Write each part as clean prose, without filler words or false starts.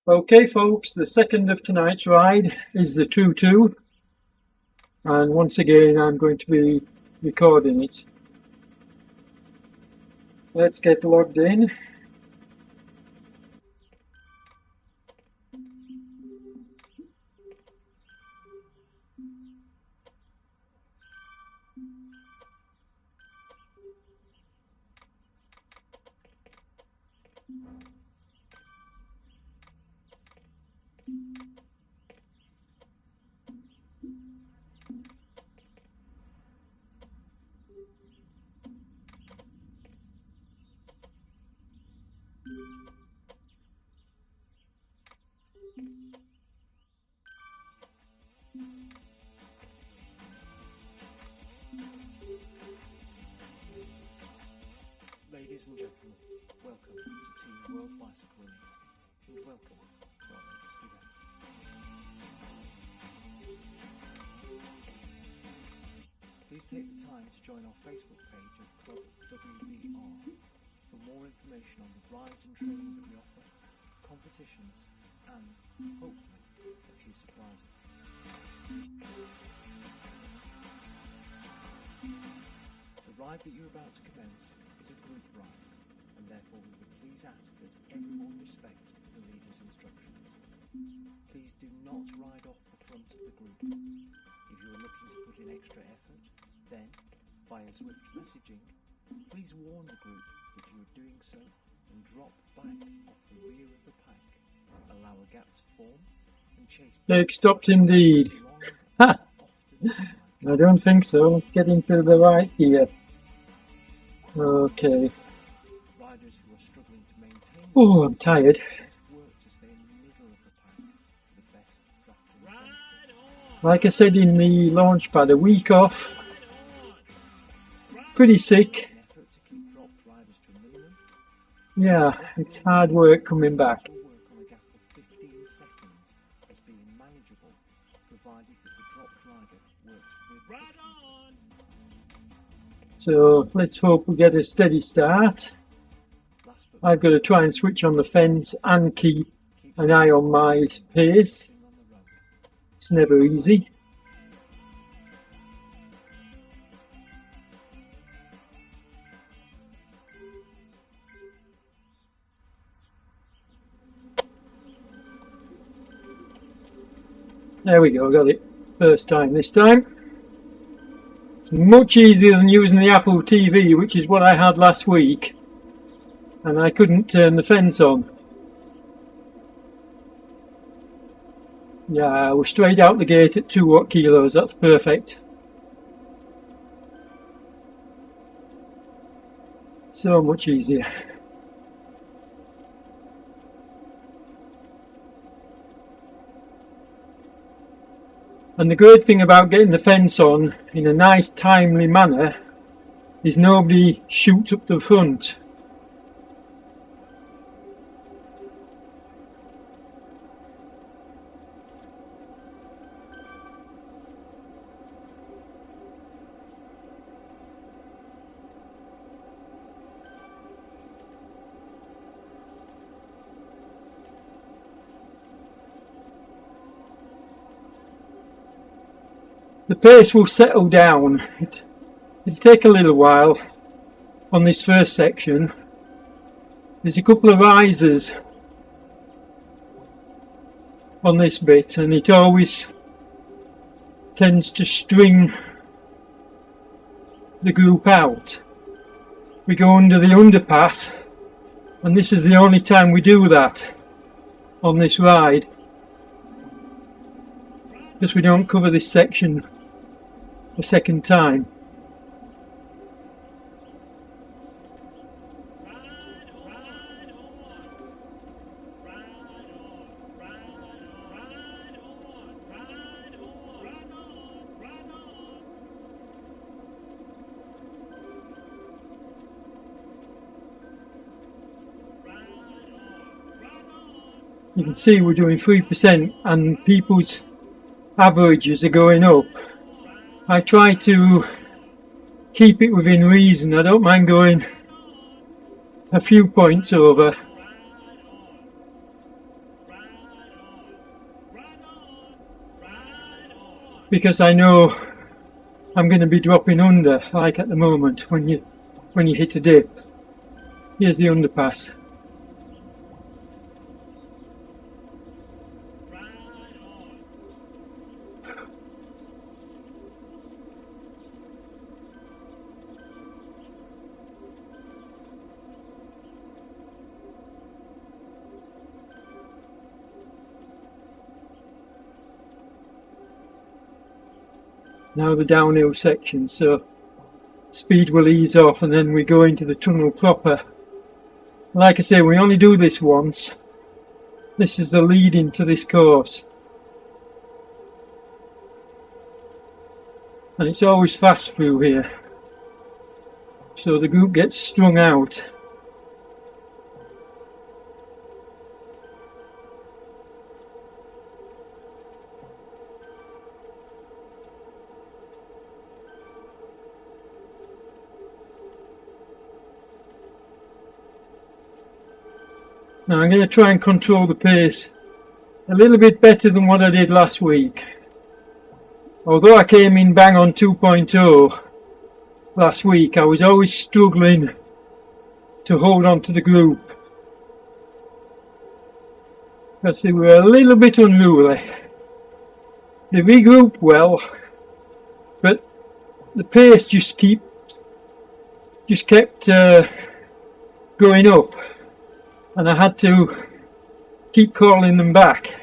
Okay folks, the second of tonight's ride is the True2, and once again I'm going to be recording it. Let's get logged in. Ladies and gentlemen, welcome to Team World Bicycle Winning, and welcome to our latest event. Please take the time to join our Facebook page at Club WBR for more information on the rides and training that we offer, competitions, and, hopefully, a few surprises. The ride that you're about to commence is a group ride, and therefore we would please ask that everyone respect the leader's instructions. Please do not ride off the front of the group. If you are looking to put in extra effort, then, via Zwift messaging, please warn the group that you are doing so and drop back off the rear of the pack, allow a gap to form, and chase. Jake stopped indeed. Ha! I don't think so. Let's get into the right here. Okay. Riders who are struggling to maintain. Oh, I'm tired. Work to stay in the middle of the pack for the best drafting. Like I said in the launch pad, a week off. Pretty sick. An effort to keep dropped riders to a minimum. Yeah, it's hard work coming back. Work on a gap of 15 seconds as being manageable, provided that the dropped rider works with the keeper. So let's hope we get a steady start. Last but I've got to try and switch on the fence and keep an eye on my pace. on the road. It's never easy. There we go, got it. First time this time. Much easier than using the Apple TV, which is what I had last week, and I couldn't turn the fence on. Yeah, we're straight out the gate at 2 watt kilos, that's perfect. So much easier. And the great thing about getting the fence on in a nice timely manner is nobody shoots up the front. The pace will settle down. It'll take a little while on this first section. There's a couple of risers on this bit, and it always tends to string the group out. We go under the underpass, and this is the only time we do that on this ride, because we don't cover this section a second time. You can see we're doing 3% and people's averages are going up. I try to keep it within reason. I don't mind going a few points over. because I know I'm going to be dropping under, like at the moment when you hit a dip. Here's the underpass. Now the downhill section, so speed will ease off and then we go into the tunnel proper. Like I say, we only do this once. This is the lead into this course. And it's always fast through here. So the group gets strung out. Now I'm going to try and control the pace a little bit better than what I did last week. Although I came in bang on 2.0 last week, I was always struggling to hold on to the group. Because they were a little bit unruly. They regrouped well, but the pace just kept going up. And I had to keep calling them back.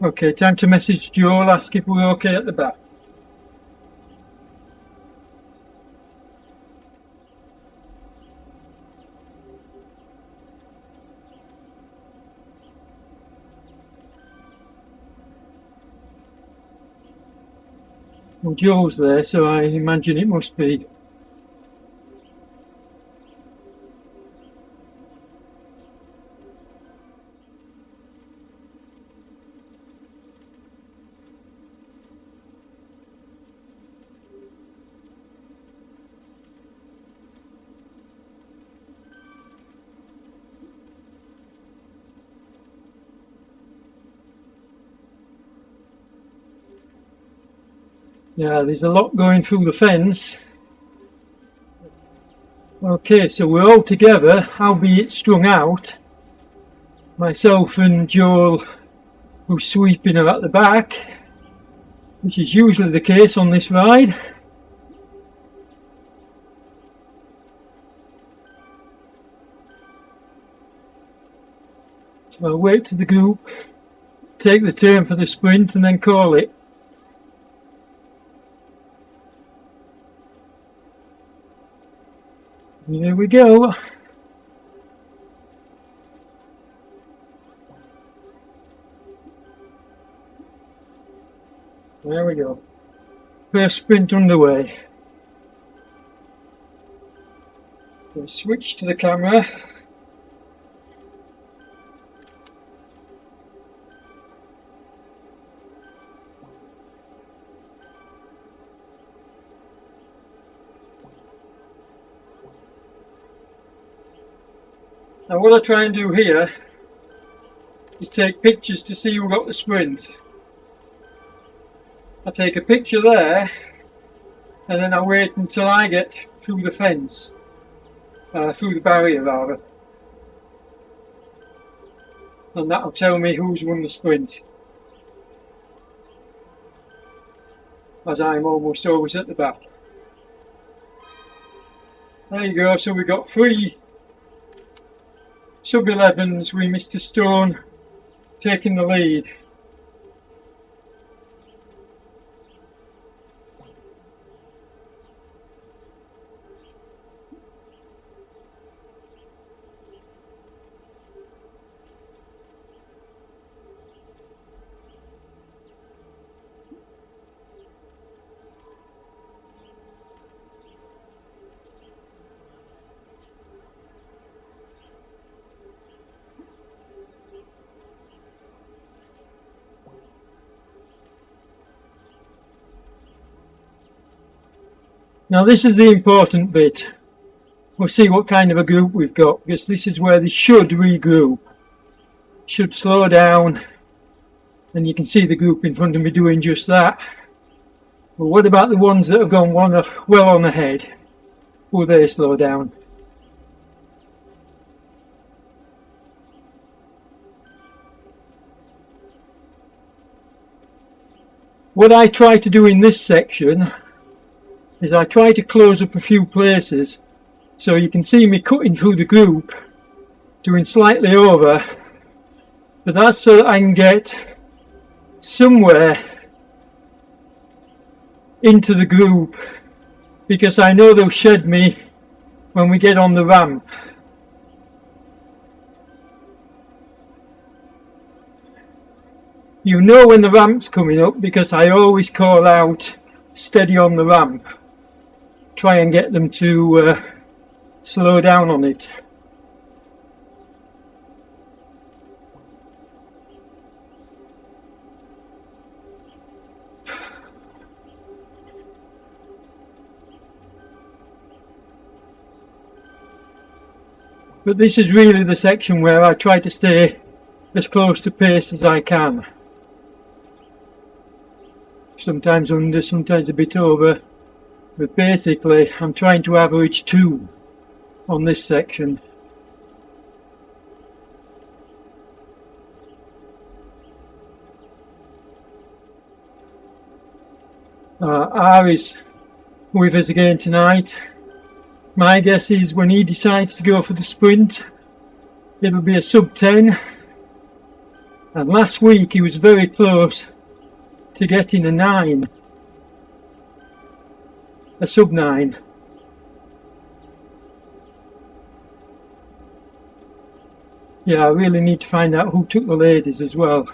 Okay, time to message Joel, ask if we're okay at the back. Well, Joel's there, so I imagine it must be. Yeah, there's a lot going through the fence. Okay, so we're all together, albeit strung out. Myself and Joel, who's sweeping, are at the back, which is usually the case on this ride. So I'll wait to the group, take the turn for the sprint and then call it. Here we go. There we go. First sprint underway. We'll switch to the camera. Now what I try and do here is take pictures to see who got the sprint. I take a picture there and then I wait until I get through the fence, through the barrier rather. And that'll tell me who's won the sprint. As I'm almost always at the back. There you go, so we got 3 sub-11s with Mr. Stone taking the lead. Now this is the important bit. We'll see what kind of a group we've got, because this is where they should regroup. Should slow down, and you can see the group in front of me doing just that. But what about the ones that have gone well on ahead? Will they slow down? What I try to do in this section is I try to close up a few places, so you can see me cutting through the group, doing slightly over, but that's so that I can get somewhere into the group, because I know they'll shed me when we get on the ramp. You know when the ramp's coming up, because I always call out steady on the ramp. Try and get them to slow down on it. But this is really the section where I try to stay as close to pace as I can. Sometimes under, sometimes a bit over, but basically I'm trying to average 2 on this section. R is with us again tonight. My guess is when he decides to go for the sprint, it'll be a sub 10. And last week he was very close to getting a 9. A sub 9. Yeah, I really need to find out who took the ladies as well.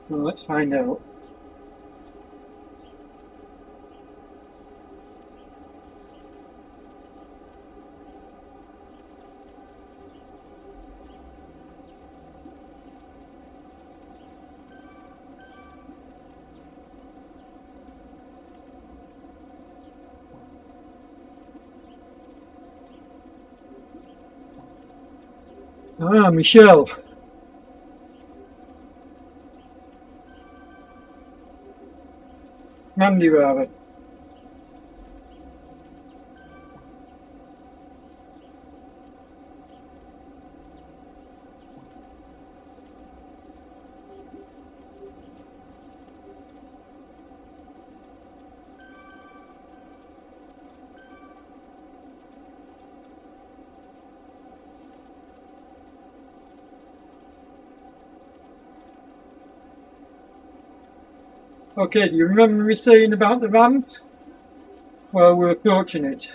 Well, let's find out. Ah, Michelle. Mandy rather. Okay, do you remember me saying about the ramp? Well, we're approaching it.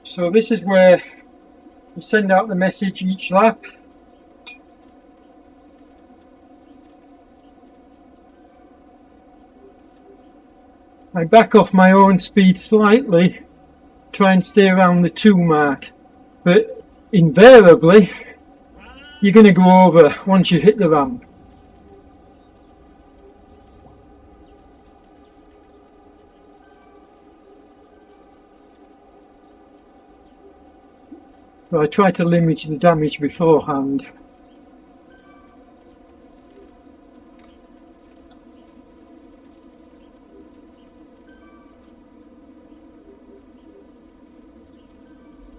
So this is where we send out the message each lap. I back off my own speed slightly, try and stay around the 2 mark, but invariably you're going to go over once you hit the ramp. So I try to limit the damage beforehand.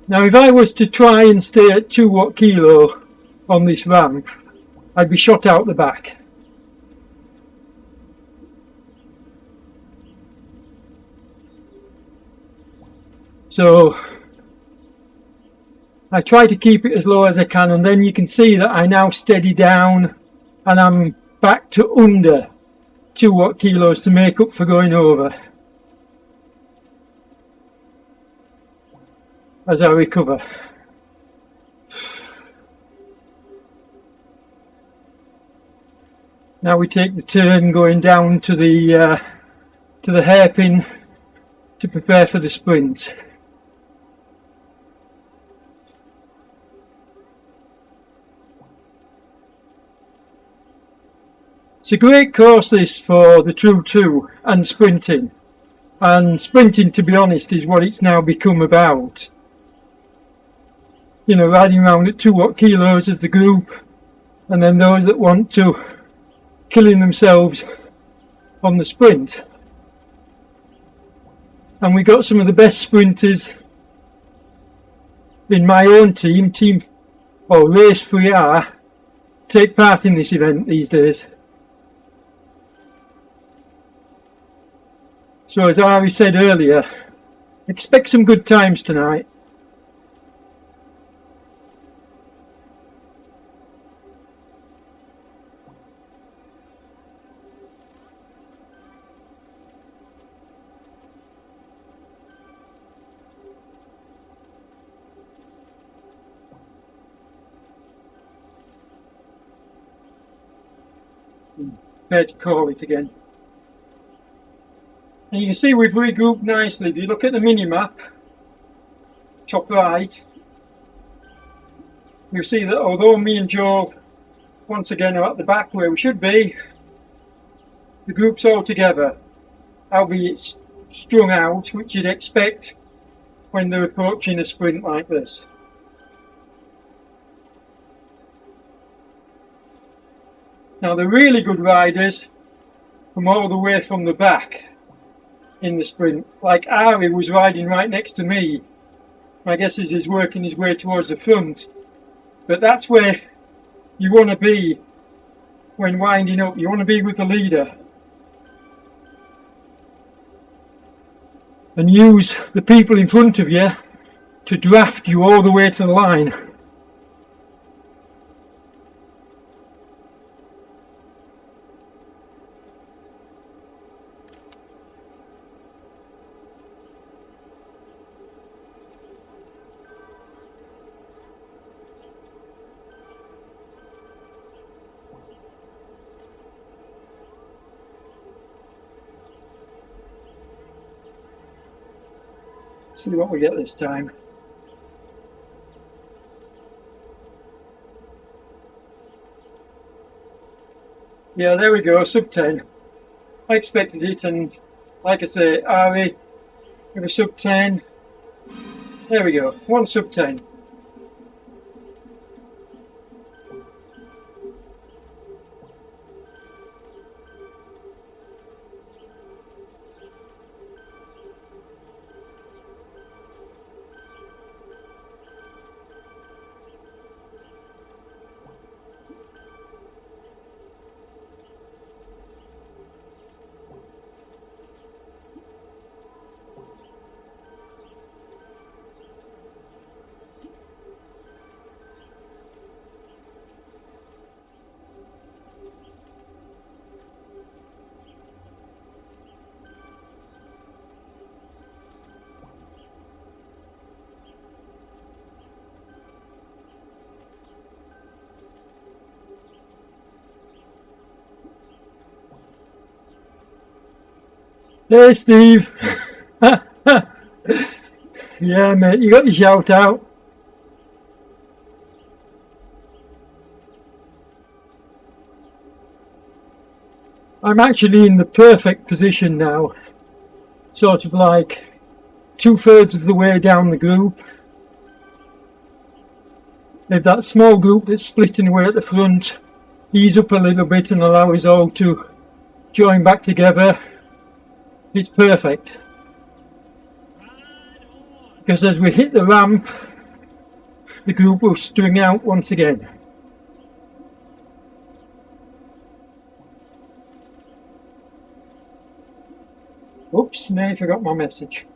Now if I was to try and stay at 2 watt kilo on this ramp, I'd be shot out the back. So I try to keep it as low as I can, and then you can see that I now steady down and I'm back to under 2 watt kilos to make up for going over as I recover. Now we take the turn going down to the hairpin to prepare for the sprint. It's a great course this for the True2 and sprinting. And sprinting, to be honest, is what it's now become about. You know, riding around at 2 watt kilos as the group, and then those that want to killing themselves on the sprint. And we got some of the best sprinters in my own team or Race 3R, take part in this event these days. So as Ari said earlier, expect some good times tonight. Better to call it again. And you can see we've regrouped nicely. If you look at the mini map, top right, you'll see that although me and Joel once again are at the back where we should be, the group's all together, albeit strung out, which you'd expect when they're approaching a sprint like this. Now the really good riders come all the way from the back in the sprint. Like Ari was riding right next to me. I guess he's working his way towards the front. But that's where you want to be when winding up. You want to be with the leader. And use the people in front of you to draft you all the way to the line. See what we get this time. Yeah, there we go, sub 10. I expected it, and like I say, Ari with a sub 10. There we go, 1 sub 10. Hey Steve! Yeah mate, you got your shout out. I'm actually in the perfect position now, sort of like 2/3 of the way down the group. If that small group that's splitting away at the front ease up a little bit and allow us all to join back together, it's perfect. Because as we hit the ramp, the group will string out once again. Oops, now I forgot my message.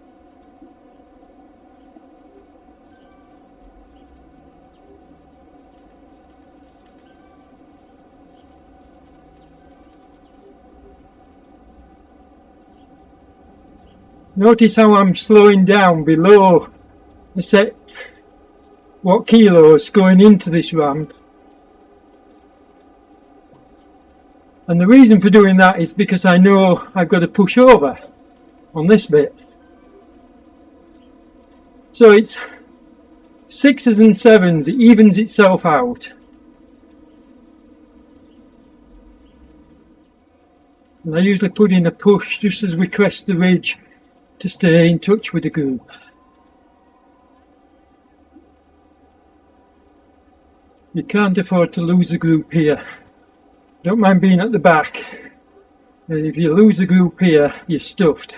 Notice how I'm slowing down below the set what kilos going into this ramp. And the reason for doing that is because I know I've got to push over on this bit. So it's 6s and 7s, it evens itself out. And I usually put in a push just as we crest the ridge to stay in touch with the group. You can't afford to lose the group here. Don't mind being at the back. And if you lose the group here, you're stuffed.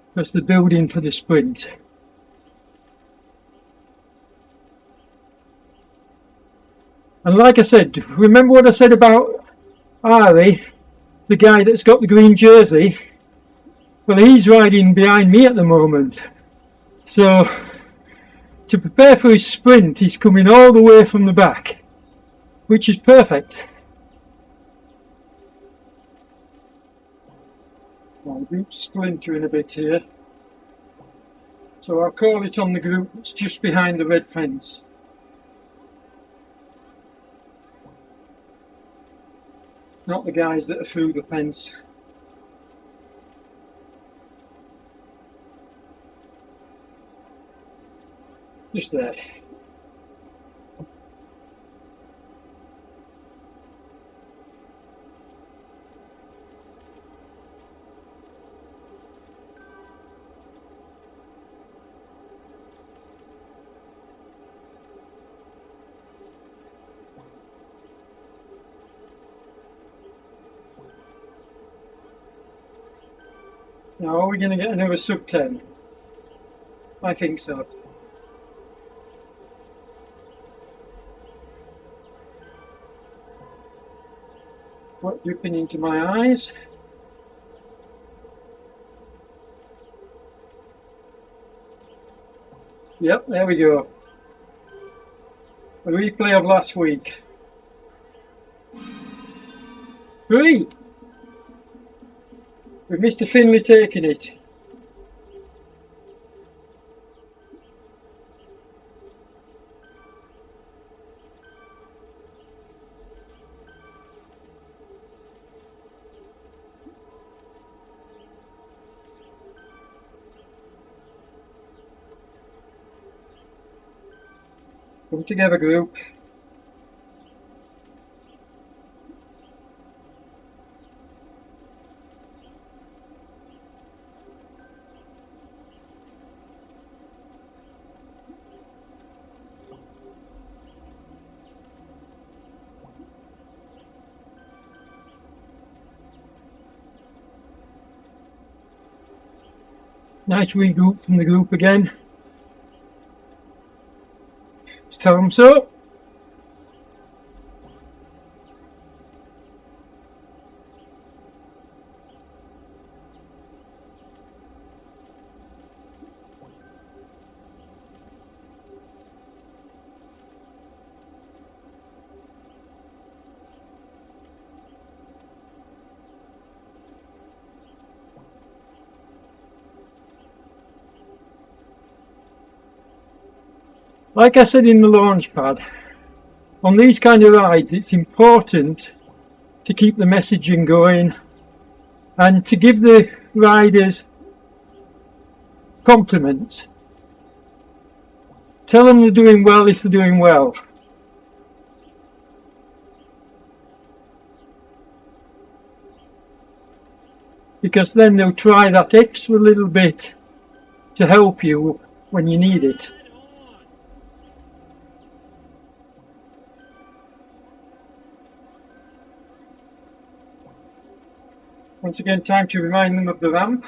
Because they're building for the sprint. And like I said, remember what I said about Ari, the guy that's got the green jersey? Well, he's riding behind me at the moment. So, to prepare for his sprint, he's coming all the way from the back, which is perfect. My group's splintering a bit here. So I'll call it on the group that's just behind the red fence. Not the guys that are through the fence. Just there. Now, are we going to get another sub 10? I think so. What dripping into my eyes? Yep, there we go. A replay of last week. 3! With Mr. Finley taking it. Come together, group. Nice regroup from the group again. Just tell them so. Like I said in the launch pad, on these kind of rides it's important to keep the messaging going and to give the riders compliments. Tell them they're doing well if they're doing well. Because then they'll try that extra little bit to help you when you need it. Once again, time to remind them of the ramp.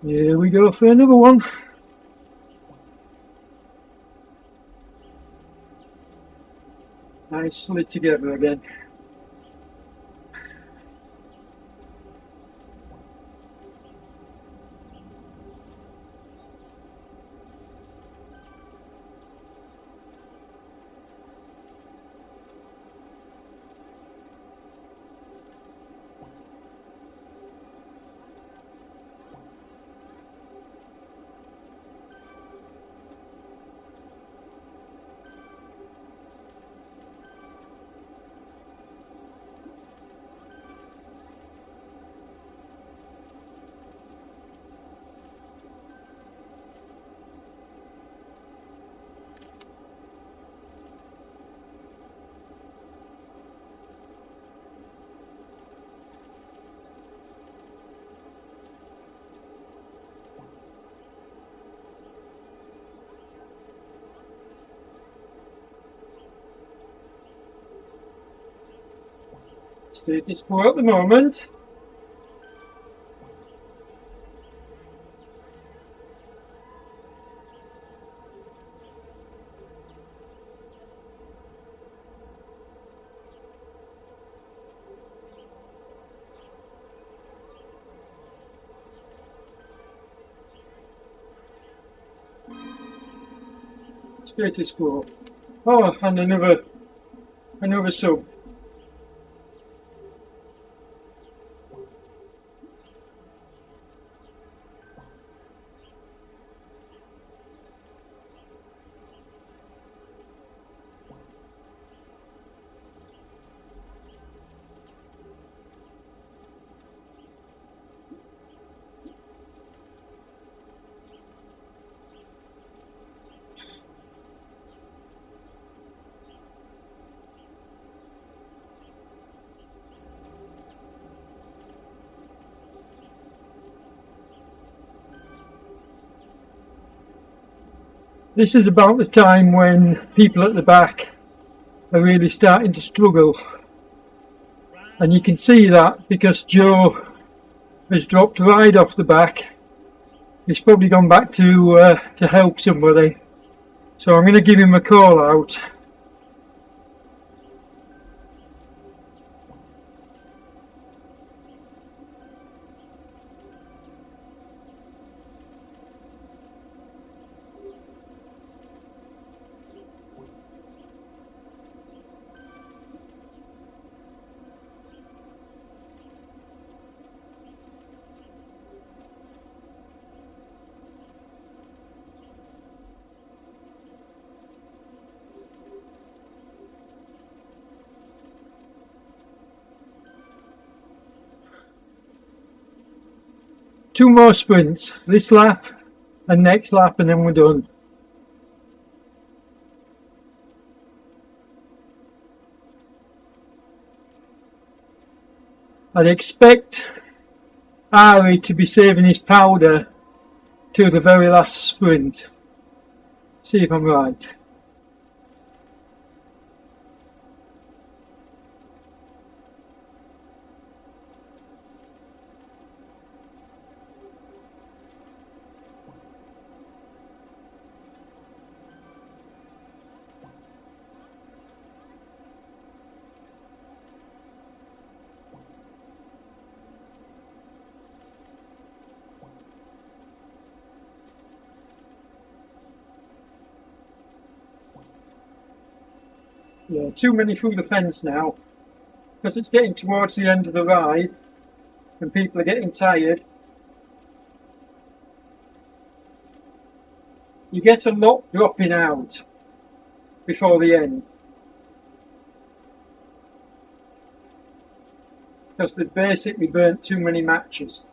Here we go for another one. Nicely together again. Status quo at the moment. Status quo. Oh, and another sub. This is about the time when people at the back are really starting to struggle. And you can see that because Joe has dropped right off the back. He's probably gone back to help somebody. So I'm going to give him a call out. Two more sprints, this lap and next lap, and then we're done. I'd expect Ari to be saving his powder till the very last sprint. See if I'm right. Yeah, too many through the fence now, because it's getting towards the end of the ride and people are getting tired. You get a lot dropping out before the end, because they've basically burnt too many matches.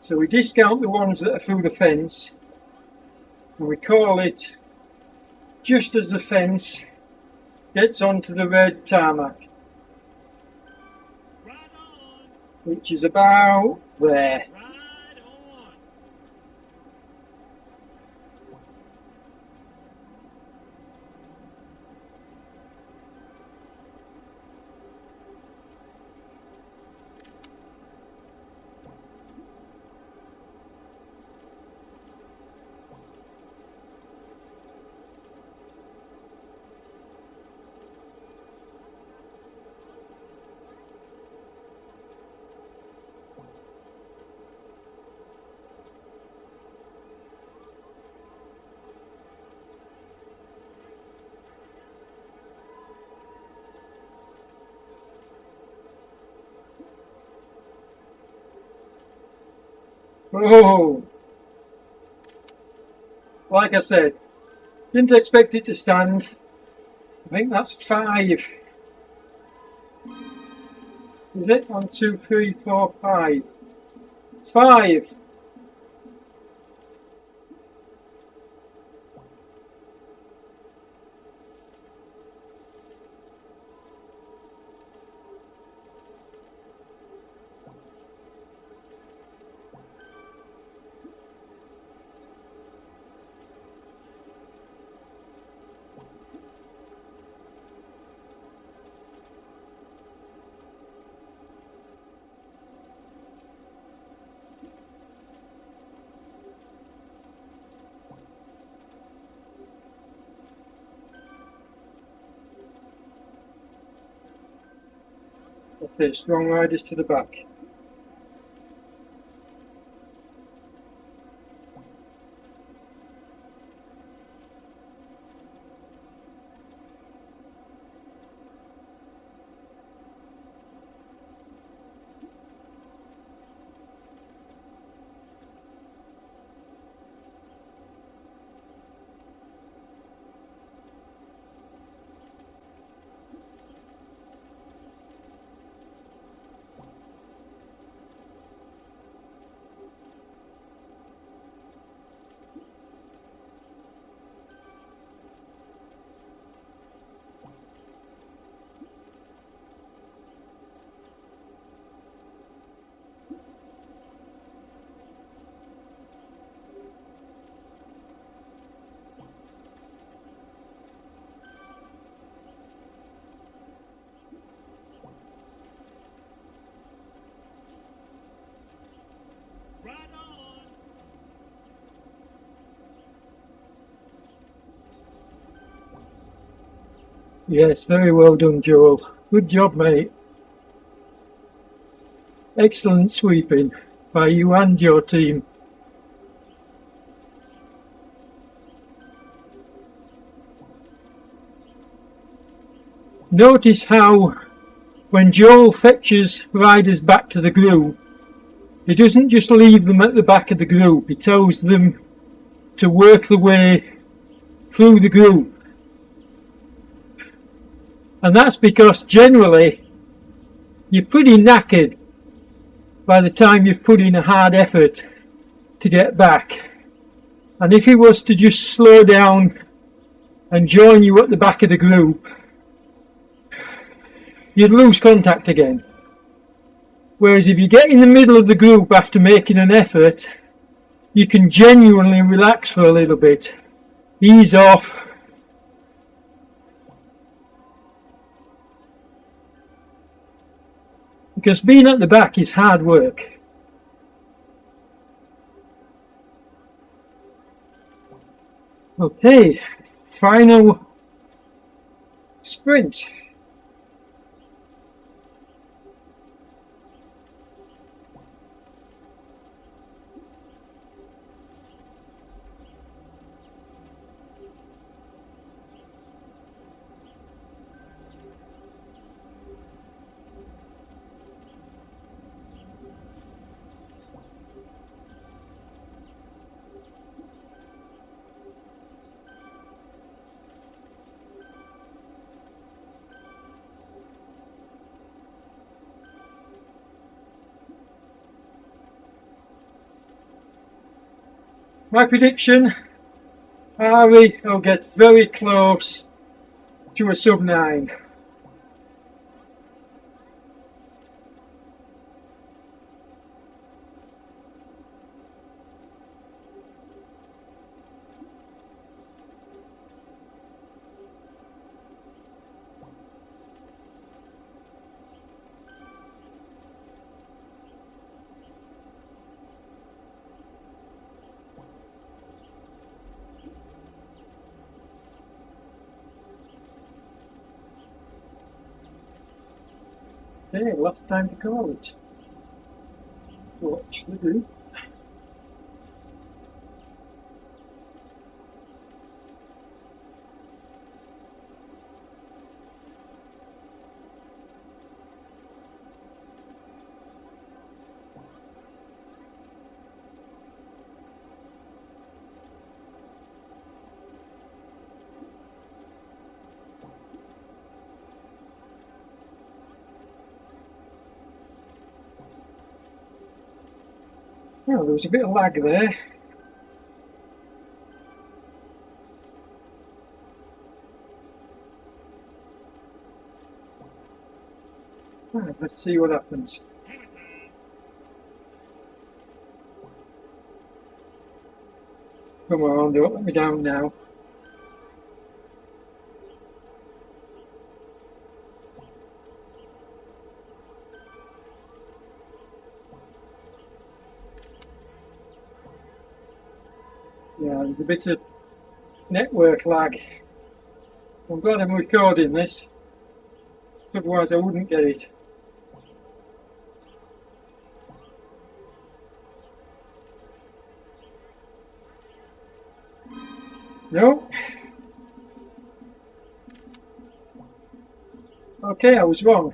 So we discount the ones that are through the fence and we call it just as the fence gets onto the red tarmac, which is about there. Oh, like I said, didn't expect it to stand. I think that's 5. Is it? 1, 2, 3, 4, 5. 5. Okay, strong riders to the back. Yes, very well done, Joel. Good job, mate. Excellent sweeping by you and your team. Notice how when Joel fetches riders back to the group, he doesn't just leave them at the back of the group, he tells them to work the way through the group. And that's because generally you're pretty knackered by the time you've put in a hard effort to get back. And if he was to just slow down and join you at the back of the group, you'd lose contact again. Whereas if you get in the middle of the group after making an effort, you can genuinely relax for a little bit, ease off. Because being at the back is hard work. Okay, final sprint. My prediction, Ari will get very close to a sub 9. Okay, last time to call it. Watch the group. Well, there was a bit of lag there. Right, let's see what happens. Come on, don't let me down now. Yeah, there's a bit of network lag. I'm glad I'm recording this, otherwise I wouldn't get it. No. Okay, I was wrong.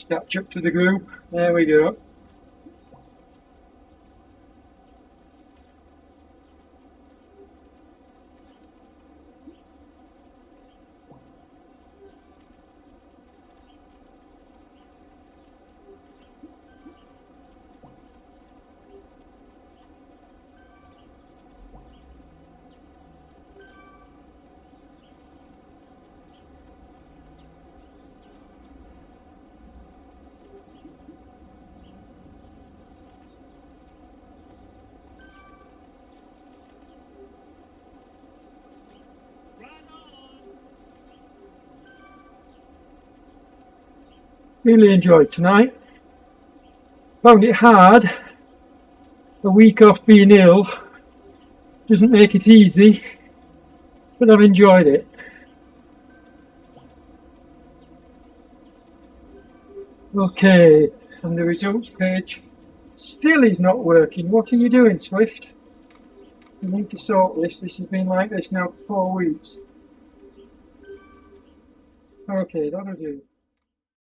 Catch up to the group. There we go. Really enjoyed tonight. Found it hard. A week off being ill doesn't make it easy, but I've enjoyed it. Okay, and the results page still is not working. What are you doing, Zwift? You need to sort this. This has been like this now for 4 weeks. Okay, that'll do.